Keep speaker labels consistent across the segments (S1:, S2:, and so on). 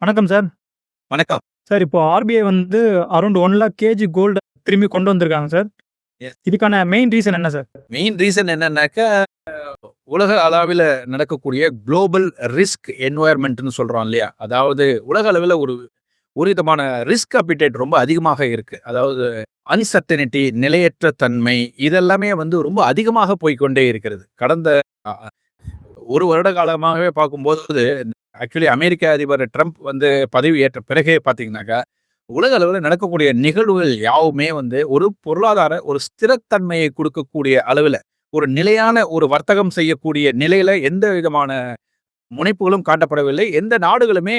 S1: வணக்கம் சார்.
S2: வணக்கம்.
S1: சார் இப்போ ஆர்பிஐ வந்து அரவுண்ட் 1,00,000 கேஜி கோல்ட திரும்பி கொண்டு வந்திருக்காங்க சார்.
S2: எஸ்.
S1: இதுக்கான மெயின் ரீசன் என்ன சார்?
S2: மெயின் ரீசன் என்னன்னாக்கா, உலக அளவில நடக்கக்கூடிய குளோபல் ரிஸ்க் என்வைரன்மென்ட்ன்னு சொல்றோம் இல்லையா? அதாவது உலக அளவில ஒரு ஒரு விதமான ரிஸ்க் அப்பிடைட் ரொம்ப அதிகமாக இருக்கு. அதாவது அன்சர்டனிட்டி, நிலையற்ற தன்மை இதெல்லாமே வந்து ரொம்ப அதிகமாக போய்க்கொண்டே இருக்கிறது. கடந்த அ அ 1 வருட காலமாகவே பார்க்கும்போது, ஆக்சுவலி அமெரிக்க அதிபர் ட்ரம்ப் வந்து பதவி ஏற்ற பிறகே பார்த்தீங்கன்னாக்கா, உலக அளவில நடக்கக்கூடிய நிகழ்வுகள் யாவுமே வந்து ஒரு பொருளாதார ஒரு ஸ்திரத்தன்மையை குடுக்கக்கூடிய அளவில, ஒரு நிலையான ஒரு வர்த்தகம் செய்யக்கூடிய நிலையில எந்த விதமான முனைப்புகளும் காட்டப்படவில்லை. எந்த நாடுகளுமே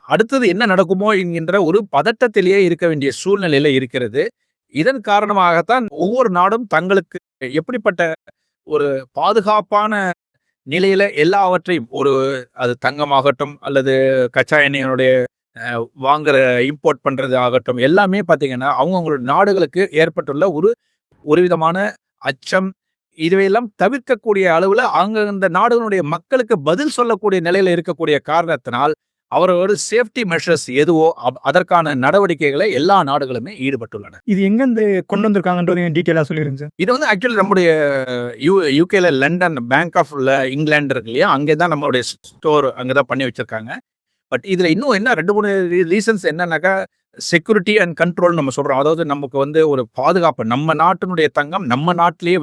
S2: அடுத்தது என்ன நடக்குமோ என்கின்ற ஒரு பதட்டத்திலேயே இருக்க வேண்டிய சூழ்நிலையில இருக்கிறது. இதன் காரணமாகத்தான் ஒவ்வொரு நாடும் தங்களுக்கு எப்படிப்பட்ட ஒரு பாதுகாப்பான நிலையில எல்லாவற்றையும் அது தங்கமாகட்டும், அல்லது கச்சா எண்ணெயினுடைய வாங்குற இம்போர்ட் பண்றது ஆகட்டும், எல்லாமே பார்த்தீங்கன்னா, அவங்கவங்களோட நாடுகளுக்கு ஏற்பட்டுள்ள ஒரு ஒரு விதமான அச்சம், இதுவையெல்லாம் தவிர்க்கக்கூடிய அளவுல அந்த நாடுகளுடைய மக்களுக்கு பதில் சொல்லக்கூடிய நிலையில இருக்கக்கூடிய காரணத்தினால், அவரவர் சேஃப்டி மெஷர்ஸ் எதுவோ அதற்கான நடவடிக்கைகளை எல்லா நாடுகளுமே ஈடுபட்டுள்ளன.
S1: இது எங்கேருந்து கொண்டு வந்திருக்காங்கன்றத டீட்டெயிலா சொல்லிருங்க சார்.
S2: இது வந்து ஆக்சுவலி நம்முடைய யுகேல லண்டன் பேங்க் ஆஃப் இங்கிலாந்து இருக்கு இல்லையா? அங்கே தான் நம்மளுடைய ஸ்டோர் அங்க தான் பண்ணி வச்சிருக்காங்க. பட் இதுல இன்னும் என்ன 2, 3 ரீசன்ஸ் என்னன்னாக்கா, செக்யூரிட்டி அண்ட் கண்ட்ரோல் நம்ம சொல்றோம். அதாவது நமக்கு வந்து ஒரு பாதுகாப்பு. நம்ம நாட்டினுடைய தங்கம் நம்ம நாட்டிலேயே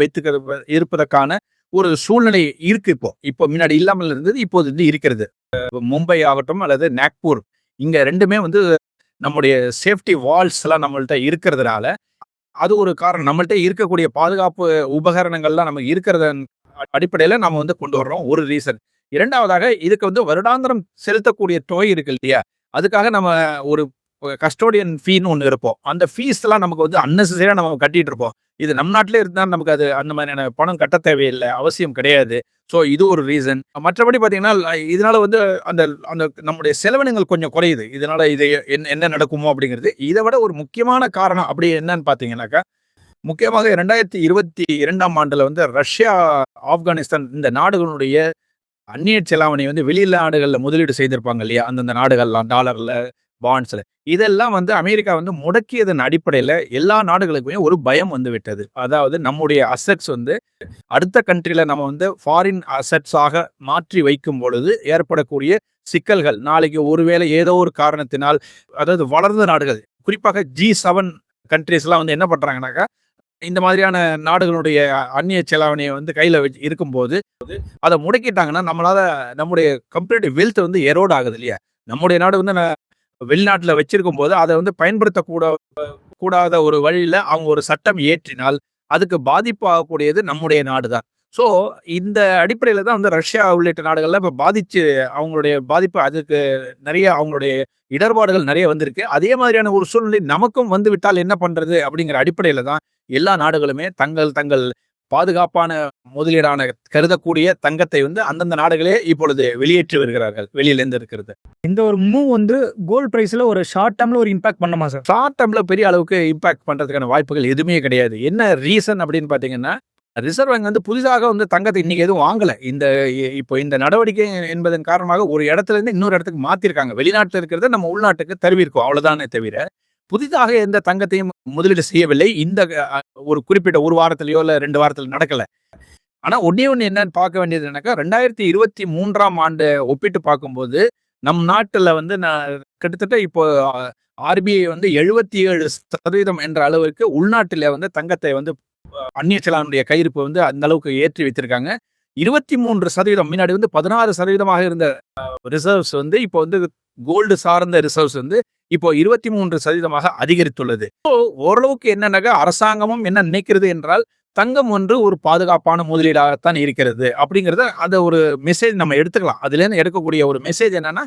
S2: இருப்பதற்கான ஒரு சூழ்நிலை இருக்கு இப்போ. இப்போ முன்னாடி இல்லாமல் இருந்தது. இப்போது வந்து இருக்கிறது. மும்பை ஆகட்டும் அல்லது நாக்பூர், இங்க 2மே வந்து நம்முடைய சேஃப்டி வால்ஸ்லாம் நம்மள்ட்ட இருக்கிறதுனால, அது ஒரு காரணம். நம்மள்ட்ட இருக்கக்கூடிய பாதுகாப்பு உபகரணங்கள்லாம் நமக்கு இருக்கிறதன் அடிப்படையில நம்ம வந்து கொண்டு வர்றோம். ஒரு ரீசன். 2வதாக இதுக்கு வந்து வருடாந்திரம் செலுத்தக்கூடிய தொகை இருக்கு இல்லையா? அதுக்காக நம்ம ஒரு கஸ்டோடியன் ஃபீன்னு ஒண்ணு இருப்போம். அந்த ஃபீஸ்லாம் நமக்கு வந்து அன்னெசரியா நம்ம கட்டிட்டு இருப்போம். இது நம் நாட்டிலே இருந்தா நமக்கு அது அந்த மாதிரியான பணம் கட்ட தேவையில்ல. அவசியம் கிடையாது. ஸோ இது ஒரு ரீசன். மற்றபடி பார்த்தீங்கன்னா, இதனால வந்து அந்த அந்த நம்முடைய செலவினங்கள் கொஞ்சம் குறையுது. இதனால இது என்ன நடக்குமோ அப்படிங்கிறது. இத விட ஒரு முக்கியமான காரணம் அப்படி என்னன்னு பார்த்தீங்கன்னாக்கா, முக்கியமாக 2022ஆம் ஆண்டுல வந்து ரஷ்யா, ஆப்கானிஸ்தான் இந்த நாடுகளுடைய அந்நிய செலாவணி வந்து வெளிநாடுகள்ல முதலீடு செய்திருப்பாங்க இல்லையா? அந்தந்த நாடுகள்லாம் டாலர்ல, பாண்ட்ஸ்ல. இதெல்லாம் வந்து அமெரிக்கா வந்து முடக்கியதன் அடிப்படையில எல்லா நாடுகளுக்குமே ஒரு பயம் வந்து விட்டது. அதாவது நம்முடைய அசெட்ஸ் வந்து அடுத்த கண்ட்ரில நம்ம வந்து ஃபாரின் அசெட்ஸாக மாற்றி வைக்கும் பொழுது ஏற்படக்கூடிய சிக்கல்கள். நாளைக்கு ஒருவேளை ஏதோ ஒரு காரணத்தினால், அதாவது வளர்ந்த நாடுகள், குறிப்பாக G7 கண்ட்ரீஸ்லாம் வந்து என்ன பண்றாங்கன்னாக்கா, இந்த மாதிரியான நாடுகளுடைய அந்நிய செலாவணிய வந்து கையில இருக்கும்போது, அத முடக்கிட்டாங்கன்னா, நம்முடைய கம்பேரிட்டிவ் வெல்த் வந்து எரோட் ஆகுது இல்லையா? நம்முடைய நாடு வந்து வெளிநாட்டுல வச்சிருக்கும்போது, அத வந்து கூடாத ஒரு வழியில அவங்க ஒரு சட்டம் இயற்றினால், அதுக்கு பாதிப்பு ஆகக்கூடியது நம்முடைய நாடு தான். ஸோ, இந்த அடிப்படையில தான் வந்து ரஷ்யா உள்ளிட்ட நாடுகள்லாம் இப்ப அவங்களுடைய பாதிப்பு அதுக்கு நெறைய அவங்களுடைய இடர்பாடுகள் நெறைய வந்திருக்கு. அதே மாதிரியான ஒரு சூழ்நிலை நமக்கும் வந்து விட்டால் என்ன பண்றது? அப்படிங்கிற அடிப்படையில தான் எல்லா நாடுகளுமே தங்கள் பாதுகாப்பான முதலீடான கருதக்கூடிய தங்கத்தை வந்து அந்தந்த நாடுகளே இப்பொழுது வெளியேற்றி வருகிறார்கள். வெளியிலேருந்து இருக்கிறது.
S1: இந்த ஒரு மூவ் வந்து கோல்ட் பிரைஸ்ல ஒரு ஷார்ட் டெர்ம்ல ஒரு இம்பாக்ட் பண்ணுமா சார்?
S2: ஷார்ட் டெர்ம்ல பெரிய அளவுக்கு இம்பாக்ட் பண்றதுக்கான வாய்ப்புகள் எதுவுமே கிடையாது. என்ன ரீசன் அப்படின்னு பார்த்தீங்கன்னா, ரிசர்வ் வங்கி வந்து புதிதாக வந்து தங்கத்தை இன்னைக்கு எதுவும் வாங்கல. இப்போ இந்த நடவடிக்கை என்பதன் காரணமாக ஒரு இடத்துல இருந்து இன்னொரு இடத்துக்கு மாத்திருக்காங்க. வெளிநாட்டுல இருக்கிறத நம்ம உள்நாட்டுக்கு தருவிருக்கோம். அவ்வளவுதானே தவிர, புதிதாக எந்த தங்கத்தையும் முதலீடு செய்யவில்லை. இந்த ஒரு குறிப்பிட்ட 1 வாரத்திலயோ இல்ல 2 வாரத்தில நடக்கல. ஆனா ஒண்ணே ஒண்ணு என்னன்னு பார்க்க வேண்டியது என்னன்னாக்கா, 2023ஆம் ஆண்டு ஒப்பிட்டு பார்க்கும்போது, நம் நாட்டுல வந்து கிட்டத்தட்ட இப்போ ஆர்பிஐ வந்து 77% என்ற அளவிற்கு உள்நாட்டில வந்து தங்கத்தை வந்து அந்நிய செலாவணியுடைய கையிருப்பு வந்து அந்த அளவுக்கு ஏற்றி வைத்திருக்காங்க. 23% முன்னாடி வந்து 16% இருந்த ரிசர்வ்ஸ் வந்து இப்போ வந்து கோல்டு சார்ந்த ரிசர்வ்ஸ் வந்து இப்போ 23% அதிகரித்துள்ளது. ஓரளவுக்கு என்னன்னாக்கா, அரசாங்கமும் என்ன நினைக்கிறது என்றால், தங்கம் ஒன்று ஒரு பாதுகாப்பான முதலீடாகத்தான் இருக்கிறது அப்படிங்கிறத அந்த ஒரு மெசேஜ் நம்ம எடுத்துக்கலாம். அதுலேருந்து எடுக்கக்கூடிய ஒரு மெசேஜ் என்னன்னா,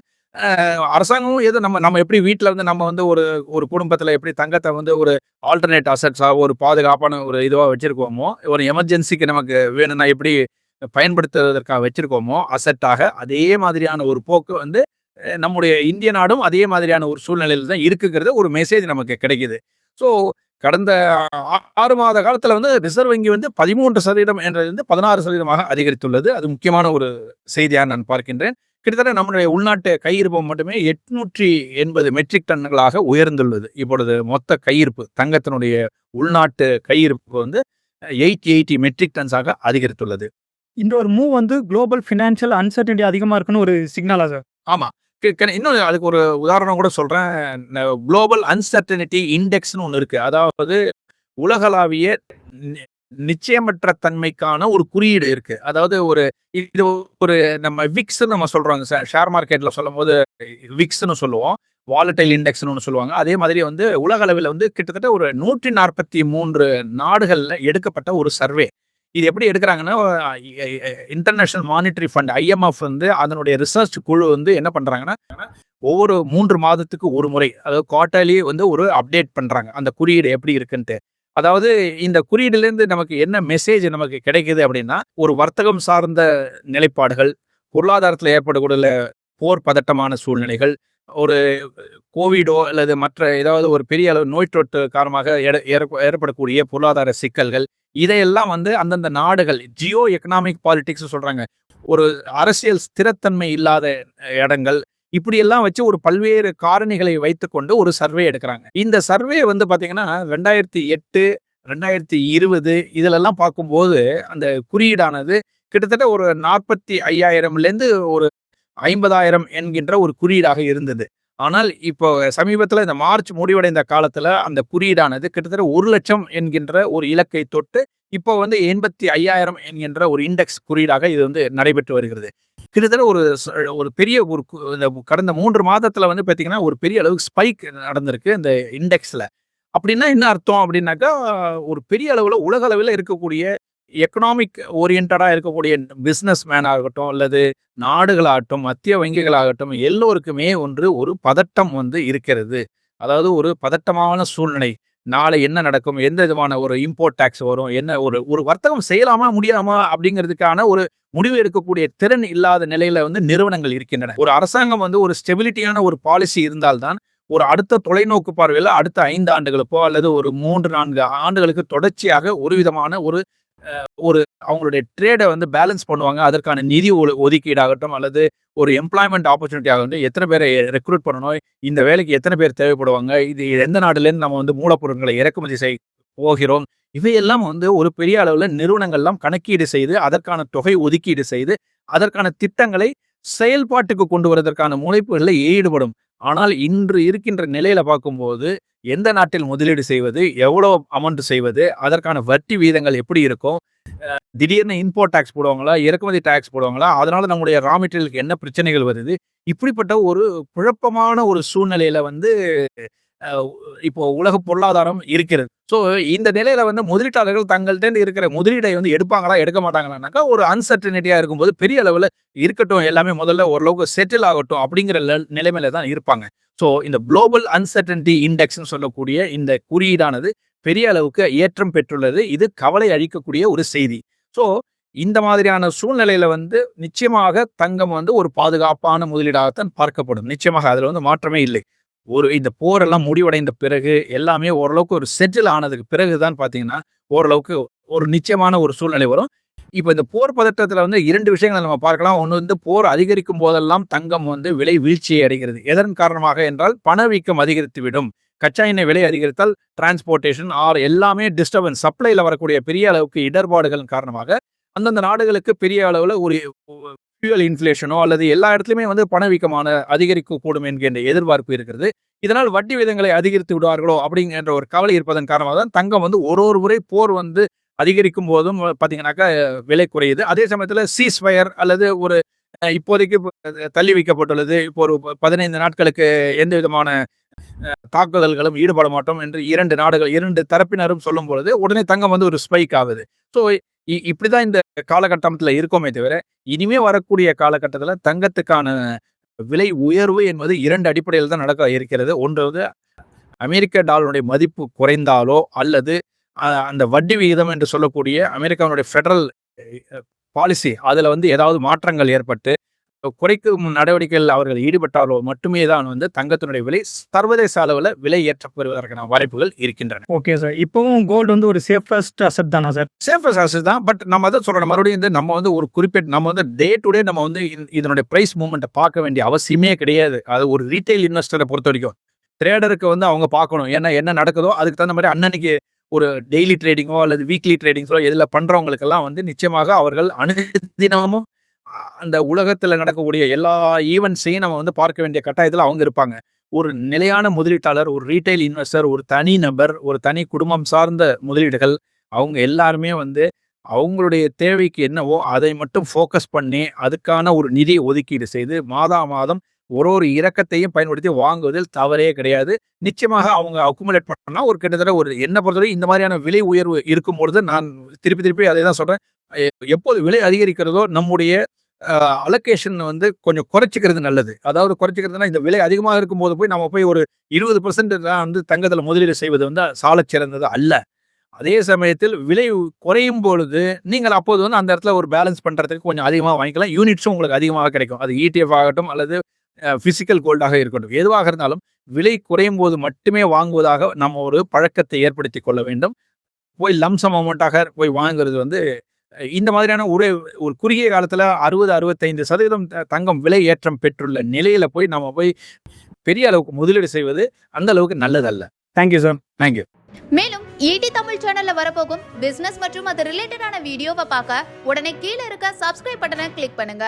S2: அரசாங்கமும் ஏதோ நம்ம எப்படி வீட்ல வந்து நம்ம வந்து ஒரு ஒரு குடும்பத்துல எப்படி தங்கத்த வந்து ஒரு ஆல்டர்னேட் அசெட்ஸா ஒரு பாதுகாப்பான ஒரு இதுவா வச்சிருக்கோமோ, ஒரு எமர்ஜென்சிக்கு நமக்கு வேணும்னா எப்படி பயன்படுத்துவதற்காக வச்சிருக்கோமோ அசெட்டாக, அதே மாதிரியான ஒரு போக்கு வந்து நம்முடைய இந்திய நாடும் அதே மாதிரியான ஒரு சூழ்நிலையில தான் இருக்குங்கிறது ஒரு மெசேஜ் நமக்கு கிடைக்குது. ஸோ, கடந்த 6 மாத காலத்துல வந்து ரிசர்வ் வங்கி வந்து 13% என்றது வந்து 16% அதிகரித்துள்ளது. அது முக்கியமான ஒரு செய்தியா நான் பார்க்கின்றேன். கிட்டத்தட்ட நம்முடைய உள்நாட்டு கையிருப்பு மட்டுமே 880 மெட்ரிக் டன்களாக உயர்ந்துள்ளது. இப்பொழுது மொத்த கையிருப்பு தங்கத்தினுடைய உள்நாட்டு கையிருப்பு வந்து 880 மெட்ரிக் டன்ஸாக அதிகரித்துள்ளது.
S1: இந்த ஒரு மூவ் வந்து குளோபல் ஃபினான்ஷியல் அன்சர்டனிட்டி அதிகமா இருக்குன்னு ஒரு சிக்னலா சார்?
S2: ஆமா. இன்னும் அதுக்கு ஒரு உதாரணம் கூட சொல்றேன். குளோபல் அன்சர்டனிட்டி இண்டெக்ஸ்ன்னு ஒண்ணு இருக்கு. அதாவது உலகளாவிய நி நிச்சயமற்ற தன்மைக்கான ஒரு குறியீடு இருக்கு. அதாவது இது ஒரு நம்ம விக்ஸ்ன்னு நம்ம சொல்றோங்க ஷேர் மார்க்கெட்ல சொல்லும்போது விக்ஸ்ன்னு சொல்லுவோம். வாலடைல் இண்டெக்ஸ்ன்னு ஒண்ணு சொல்லுவாங்க. அதே மாதிரி வந்து உலக அளவில வந்து கிட்டத்தட்ட ஒரு 143 நாடுகள்ல எடுக்கப்பட்ட ஒரு சர்வே. இது எப்படி எடுக்குறாங்கன்னா, இன்டர்நேஷனல் மானிட்டரி ஃபண்ட் IMF வந்து அதனுடைய ரிசர்ச் குழு வந்து என்ன பண்றாங்கன்னா, ஒவ்வொரு 3 மாதத்துக்கு ஒரு முறை, அதாவது குவார்ட்டர்லி வந்து ஒரு அப்டேட் பண்றாங்க. அந்த குறியீடு எப்படி இருக்குன்ட்டு. அதாவது இந்த குறியீடுலேருந்து நமக்கு என்ன மெசேஜ் நமக்கு கிடைக்குது அப்படின்னா, ஒரு வர்த்தகம் சார்ந்த நிலைப்பாடுகள், பொருளாதாரத்தில ஏற்படக்கூடிய போர் பதட்டமான சூழ்நிலைகள், ஒரு கோவிடோ அல்லது மற்ற ஏதாவது ஒரு பெரிய அளவு நோய் தொற்று காரணமாக ஏற்படக்கூடிய பொருளாதார சிக்கல்கள், இதையெல்லாம் வந்து அந்தந்த நாடுகள் ஜியோ எக்கனாமிக் பாலிடிக்ஸ் சொல்றாங்க. ஒரு அரசியல் ஸ்திரத்தன்மை இல்லாத இடங்கள், இப்படியெல்லாம் வச்சு ஒரு பல்வேறு காரணிகளை வைத்துக்கொண்டு ஒரு சர்வே எடுக்கிறாங்க. இந்த சர்வே வந்து பார்த்தீங்கன்னா 2008, 2020 இதிலெல்லாம் பார்க்கும்போது அந்த குறியீடானது கிட்டத்தட்ட ஒரு 45,000லேருந்து ஒரு 50,000 என்கின்ற ஒரு குறியீடாக இருந்தது. ஆனால் இப்போ சமீபத்தில இந்த மார்ச் முடிவடைந்த காலத்துல அந்த குறியீடானது கிட்டத்தட்ட 1,00,000 என்கின்ற ஒரு இலக்கை தொட்டு இப்போ வந்து 85,000 என்கின்ற ஒரு இண்டெக்ஸ் குறியீடாக இது வந்து நடைபெற்று வருகிறது. கிட்டத்தட்ட ஒரு பெரிய இந்த கடந்த 3 மாதத்துல வந்து பார்த்தீங்கன்னா, ஒரு பெரிய அளவுக்கு ஸ்பைக் நடந்திருக்கு இந்த இண்டெக்ஸ்ல. அப்படின்னா என்ன அர்த்தம் அப்படின்னாக்கா, ஒரு பெரிய அளவுல உலக அளவில இருக்கக்கூடிய எக்கனாமிக் ஓரியன்டடா இருக்கக்கூடிய பிசினஸ் மேன் ஆகட்டும், அல்லது நாடுகளாகட்டும், மத்திய வங்கிகளாகட்டும், எல்லோருக்குமே ஒரு பதட்டம் வந்து இருக்கிறது. அதாவது ஒரு பதட்டமான சூழ்நிலை. நாளை என்ன நடக்கும்? எந்த விதமான ஒரு இம்போர்ட் டாக்ஸ் வரும்? என்ன ஒரு வர்த்தகம் செய்யலாமா? முடியாமா? அப்படிங்கிறதுக்கான ஒரு முடிவு எடுக்கக்கூடிய திறன் இல்லாத நிலையில வந்து நிறுவனங்கள் இருக்கின்றன. ஒரு அரசாங்கம் வந்து ஒரு ஸ்டெபிலிட்டியான ஒரு பாலிசி இருந்தால் தான், ஒரு அடுத்த தொலைநோக்கு பார்வையில அடுத்த 5 ஆண்டுகளுக்கோ அல்லது ஒரு 3, 4 ஆண்டுகளுக்கு தொடர்ச்சியாக ஒரு விதமான ஒரு அவங்களுடைய ட்ரேட வந்து பேலன்ஸ் பண்ணுவாங்க. அதற்கான நிதி ஒதுக்கீடாகட்டும், அல்லது ஒரு எம்ப்ளாய்மென்ட் ஆப்பர்ச்சுனிட்டி ஆகட்டும், எத்தனை பேரை ரெக்ரூட் பண்ணணும், இந்த வேலைக்கு எத்தனை பேர் தேவைப்படுவாங்க, இது எந்த நாடுலேருந்து நம்ம வந்து மூலப்பொருட்களை இறக்குமதி போகிறோம். இவையெல்லாம் வந்து ஒரு பெரிய அளவுல நிறுவனங்கள்லாம் கணக்கீடு செய்து, அதற்கான தொகை ஒதுக்கீடு செய்து, அதற்கான திட்டங்களை செயல்பாட்டுக்கு கொண்டு வருவதற்கான முனைப்புகள்ல ஈடுபடும். ஆனால் இன்று இருக்கின்ற நிலையில பார்க்கும்போது, எந்த நாட்டில் முதலீடு செய்வது, எவ்வளவு அமௌண்ட் செய்வது, அதற்கான வட்டி வீதங்கள் எப்படி இருக்கும், திடீர்னு இம்போர்ட் டாக்ஸ் போடுவாங்களா, இறக்குமதி டாக்ஸ் போடுவாங்களா, அதனால நம்முடைய ரா மெட்டீரியலுக்கு என்ன பிரச்சனைகள் வருது, இப்படிப்பட்ட ஒரு குழப்பமான ஒரு சூழ்நிலையில வந்து இப்போ உலக பொருளாதாரம் இருக்கிறது. ஸோ இந்த நிலையில வந்து முதலீட்டாளர்கள் தங்கள்ட்ட இருக்கிற முதலீடை வந்து எடுப்பாங்களா, எடுக்க மாட்டாங்களானாக்கா, ஒரு அன்சர்டனிட்டியா இருக்கும்போது பெரிய அளவுல இருக்கட்டும், எல்லாமே முதல்ல ஓரளவுக்கு செட்டில் ஆகட்டும் அப்படிங்கிற நிலைமையில தான் இருப்பாங்க. ஸோ இந்த குளோபல் அன்சர்டனிட்டி இண்டெக்ஸ்ன்னு சொல்லக்கூடிய இந்த குறியீடானது பெரிய அளவுக்கு ஏற்றம் பெற்றுள்ளது. இது கவலை அளிக்கக்கூடிய ஒரு செய்தி. ஸோ இந்த மாதிரியான சூழ்நிலையில வந்து நிச்சயமாக தங்கம் வந்து ஒரு பாதுகாப்பான முதலீடாகத்தான் பார்க்கப்படும். நிச்சயமாக அதுல வந்து மாற்றமே இல்லை. இந்த போரெல்லாம் முடிவடைந்த பிறகு எல்லாமே ஓரளவுக்கு ஒரு செட்டில் ஆனதுக்கு பிறகு தான் பார்த்தீங்கன்னா, ஓரளவுக்கு ஒரு நிச்சயமான ஒரு சூழ்நிலை வரும். இப்ப இந்த போர் பதட்டத்துல வந்து 2 விஷயங்கள நம்ம பார்க்கலாம். ஒண்ணு வந்து போர் அதிகரிக்கும் போதெல்லாம் தங்கம் வந்து விலை வீழ்ச்சியை அடைகிறது. எதன் காரணமாக என்றால் பணவீக்கம் அதிகரித்துவிடும். கச்சா எண்ணெய் விலை அதிகரித்தால் டிரான்ஸ்போர்ட்டேஷன் எல்லாமே டிஸ்டர்பன்ஸ், சப்ளைல வரக்கூடிய பெரிய அளவுக்கு இடர்பாடுகளின் காரணமாக அந்தந்த நாடுகளுக்கு பெரிய அளவுல ஒரு ஃபியூயல் இன்ஃப்ளேஷனோ அல்லது எல்லா இடத்துலயுமே வந்து பணவீக்கமான அதிகரிக்கக்கூடும் என்கின்ற எதிர்பார்ப்பு இருக்கிறது. இதனால் வட்டி விகிதங்களை அதிகரித்து விடுவார்களோ அப்படிங்கிற ஒரு கவலை இருப்பதன் காரணமாக தான் தங்கம் வந்து ஒரு முறை போர் வந்து அதிகரிக்கும் போதும் பார்த்தீங்கன்னாக்கா விலை குறையுது. அதே சமயத்துல சீஸ்ஃபயர் அல்லது ஒரு இப்போதைக்கு தள்ளி வைக்கப்பட்டுள்ளது. இப்போ ஒரு 15 நாட்களுக்கு எந்த விதமான தாக்குதல்களும் ஈடுபட மாட்டோம் என்று 2 தரப்பினரும் சொல்லும் பொழுது உடனே தங்கம் வந்து ஒரு ஸ்பைக் ஆகுது. ஸோ இப்படிதான் இந்த காலகட்டத்துல இருக்கோமே தவிர, இனிமே வரக்கூடிய காலகட்டத்துல தங்கத்துக்கான விலை உயர்வு என்பது 2 அடிப்படையில் தான் நடக்க இருக்கிறது. ஒன்று வந்து அமெரிக்க டாலருடைய மதிப்பு குறைந்தாலோ, அல்லது அந்த வட்டி விகிதம் என்று சொல்லக்கூடிய அமெரிக்காவுடைய ஃபெடரல் பாலிசி அதுல வந்து ஏதாவது மாற்றங்கள் ஏற்பட்டு குறைக்கும் நடவடிக்கைகள் அவர்கள் ஈடுபட்டாலோ மட்டுமே தான் வந்து தங்கத்தினுடைய விலை சர்வதேச அளவில் விலை ஏற்றப்படுவதற்கான வாய்ப்புகள் இருக்கின்றன.
S1: Okay sir. இப்பவும் கோல்டு வந்து ஒரு சேஃபஸ்ட் அசெட் தானா சார்?
S2: சேஃபஸ்ட் அசெட் தான். பட் நம்ம அதை சொல்றோம், மறுபடியும் வந்து நம்ம வந்து ஒரு குறிப்பிட்ட நம்ம வந்து டே டு டே நம்ம வந்து இதனுடைய பிரைஸ் மூவ்மெண்ட்டை பார்க்க வேண்டிய அவசியமே கிடையாது. அது ஒரு ரீட்டைல் இன்வெஸ்டரை பொறுத்த வரைக்கும் ட்ரேடருக்கு வந்து அவங்க பார்க்கணும். ஏன்னா என்ன நடக்குதோ அதுக்கு தகுந்த மாதிரி அன்னன்னைக்கு ஒரு டெய்லி ட்ரேடிங்கோ அல்லது வீக்லி ட்ரேடிங்ஸோ இதில் பண்றவங்களுக்கெல்லாம் வந்து நிச்சயமாக அவர்கள் அனுதினமும் அந்த உலகத்தில் நடக்கக்கூடிய எல்லா ஈவெண்ட்ஸையும் நம்ம வந்து பார்க்க வேண்டிய கட்டாயத்தில் அவங்க இருப்பாங்க. ஒரு நிலையான முதலீட்டாளர், ஒரு ரீட்டைல் இன்வெஸ்டர், ஒரு தனி நபர், ஒரு தனி குடும்பம் சார்ந்த முதலீடுகள், அவங்க எல்லாருமே வந்து அவங்களுடைய தேவைக்கு என்னவோ அதை மட்டும் ஃபோக்கஸ் பண்ணி அதுக்கான ஒரு நிதி ஒதுக்கீடு செய்து மாதா மாதம் ஒரு இறக்கத்தையும் பயன்படுத்தி வாங்குவதில் தவறே கிடையாது. நிச்சயமாக அவங்க அக்குமுலேட் பண்ணா ஒரு கிட்டத்தட்ட ஒரு என்ன பொறுத்தவரை இந்த மாதிரியான விலை உயர்வு இருக்கும்பொழுது நான் திருப்பி அதை தான் சொல்றேன். எப்போது விலை அதிகரிக்கிறதோ நம்முடைய அலோகேஷன் வந்து கொஞ்சம் குறைச்சிக்கிறது நல்லது. அதாவது குறைச்சிக்கிறதுனா இந்த விலை அதிகமாக இருக்கும்போது போய் நம்ம போய் ஒரு 20% தான் வந்து தங்கத்துல முதலீடு செய்வது வந்து சாலச் சிறந்தது அல்ல. அதே சமயத்தில் விலை குறையும் பொழுது நீங்கள் அப்போது வந்து அந்த இடத்துல ஒரு பேலன்ஸ் பண்றதுக்கு கொஞ்சம் அதிகமாக வாங்கிக்கலாம். யூனிட்ஸும் உங்களுக்கு அதிகமாக கிடைக்கும். அது ETF ஆகட்டும் அல்லது பிசிக்கல் கோல்டாக இருக்கட்டும், எதுவாக இருந்தாலும் விலை குறையும் போது மட்டுமே வாங்குவதாக நம்ம ஒரு பழக்கத்தை ஏற்படுத்தி கொள்ள வேண்டும். போய் லம்சம் அமௌண்ட்டாக போய் வாங்குறது வந்து இந்த மாதிரியான ஒரு குறுகிய காலத்துல 60-65% தங்கம் விலை ஏற்றம் பெற்றுள்ள நிலையில போய் நம்ம போய் பெரிய அளவுக்கு முதலீடு செய்வது அந்த அளவுக்கு நல்லதல்ல.
S1: Thank you sir.
S2: தேங்க்யூ.
S3: மேலும் ஈடி தமிழ் சேனல்ல வரப்போகும் பிசினஸ் மற்றும் அது ரிலேட்டடான வீடியோவை பார்க்க உடனே கீழே இருக்க சப்ஸ்கிரைப் பட்டனை கிளிக் பண்ணுங்க.